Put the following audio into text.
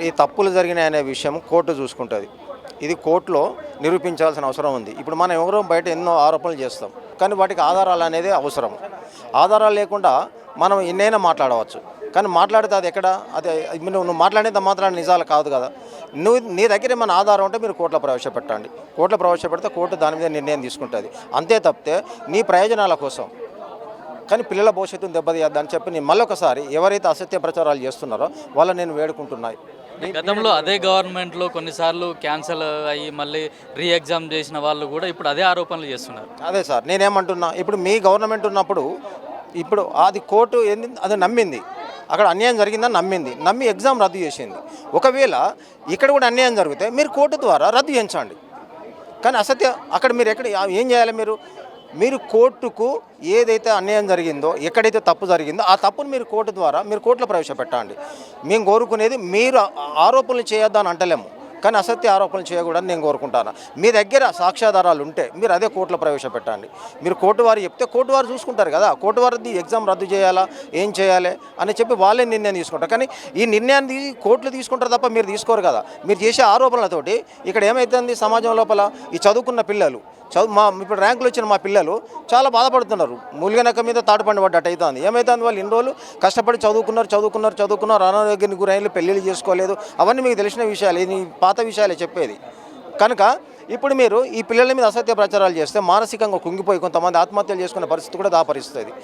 ఈ తప్పులు జరిగినాయి అనే విషయం కోర్టు చూసుకుంటుంది. ఇది కోర్టులో నిరూపించాల్సిన అవసరం ఉంది. ఇప్పుడు మనం ఎవరో బయట ఎన్నో ఆరోపణలు చేస్తాం, కానీ వాటికి ఆధారాలు అనేది అవసరం. ఆధారాలు లేకుండా మనం ఎన్నైనా మాట్లాడవచ్చు, కానీ మాట్లాడితే అది ఎక్కడ, అది నువ్వు మాట్లాడేంత మాత్రం నిజాలు కాదు కదా. నీ దగ్గర ఏమైనా ఆధారం ఉంటే మీరు కోర్టులో ప్రవేశపెట్టండి. కోర్టులో ప్రవేశపెడితే కోర్టు దాని మీద నిర్ణయం తీసుకుంటుంది. అంతే తప్పితే నీ ప్రయోజనాల కోసం, కానీ పిల్లల భవిష్యత్తును దెబ్బతీయద్దని చెప్పి నేను మళ్ళొకసారి ఎవరైతే అసత్య ప్రచారాలు చేస్తున్నారో వాళ్ళని నేను వేడుకుంటున్నాయి. గతంలో అదే గవర్నమెంట్లో కొన్నిసార్లు క్యాన్సిల్ అయ్యి మళ్ళీ రీ ఎగ్జామ్ చేసిన వాళ్ళు కూడా ఇప్పుడు అదే ఆరోపణలు చేస్తున్నారు. అదే సార్ నేనేమంటున్నా, ఇప్పుడు మీ గవర్నమెంట్ ఉన్నప్పుడు ఇప్పుడు అది కోర్టు ఏంది అది నమ్మింది, అక్కడ అన్యాయం జరిగిందని నమ్మి ఎగ్జామ్ రద్దు చేసింది. ఒకవేళ ఇక్కడ కూడా అన్యాయం జరిగితే మీరు కోర్టు ద్వారా రద్దు చేయించండి. కానీ అసత్య అక్కడ మీరు ఎక్కడ ఏం చేయాలి, మీరు కోర్టుకు ఏదైతే అన్యాయం జరిగిందో, ఎక్కడైతే తప్పు జరిగిందో ఆ తప్పును మీరు కోర్టు ద్వారా మీరు కోర్టులో ప్రవేశపెట్టండి. మేము కోరుకునేది మీరు ఆరోపణలు చేయొద్దని అంటలేము, కానీ అసత్య ఆరోపణలు చేయకూడదని నేను కోరుకుంటాను. మీ దగ్గర సాక్ష్యాధారాలు ఉంటే మీరు అదే కోర్టులో ప్రవేశపెట్టండి. మీరు కోర్టు వారు చెప్తే కోర్టు వారు చూసుకుంటారు కదా, కోర్టు వారిది ఎగ్జామ్ రద్దు చేయాలా ఏం చేయాలి అని చెప్పి వాళ్ళే నిర్ణయం తీసుకుంటారు. కానీ ఈ నిర్ణయాన్ని కోర్టులు తీసుకుంటారు తప్ప మీరు తీసుకోరు కదా. మీరు చేసే ఆరోపణలతోటి ఇక్కడ ఏమవుతుంది, సమాజం లోపల ఈ చదువుకున్న పిల్లలు ఇప్పుడు ర్యాంకులు వచ్చిన మా పిల్లలు చాలా బాధపడుతున్నారు. మూలిగనక మీద తాడుపండి పడ్డట్టు అవుతుంది. ఏమవుతుంది, వాళ్ళు ఇన్ని రోజులు కష్టపడి చదువుకున్నారు అనారోగ్యానికి గురైన పెళ్ళిళ్ళు చేసుకోలేదు. అవన్నీ మీకు తెలిసిన విషయాలు, ఇది పాత విషయాలే చెప్పేది. కనుక ఇప్పుడు మీరు ఈ పిల్లల మీద అసత్య ప్రచారాలు చేస్తే మానసికంగా కుంగిపోయి కొంతమంది ఆత్మహత్యలు చేసుకునే పరిస్థితి కూడా దాపరిస్తుంది.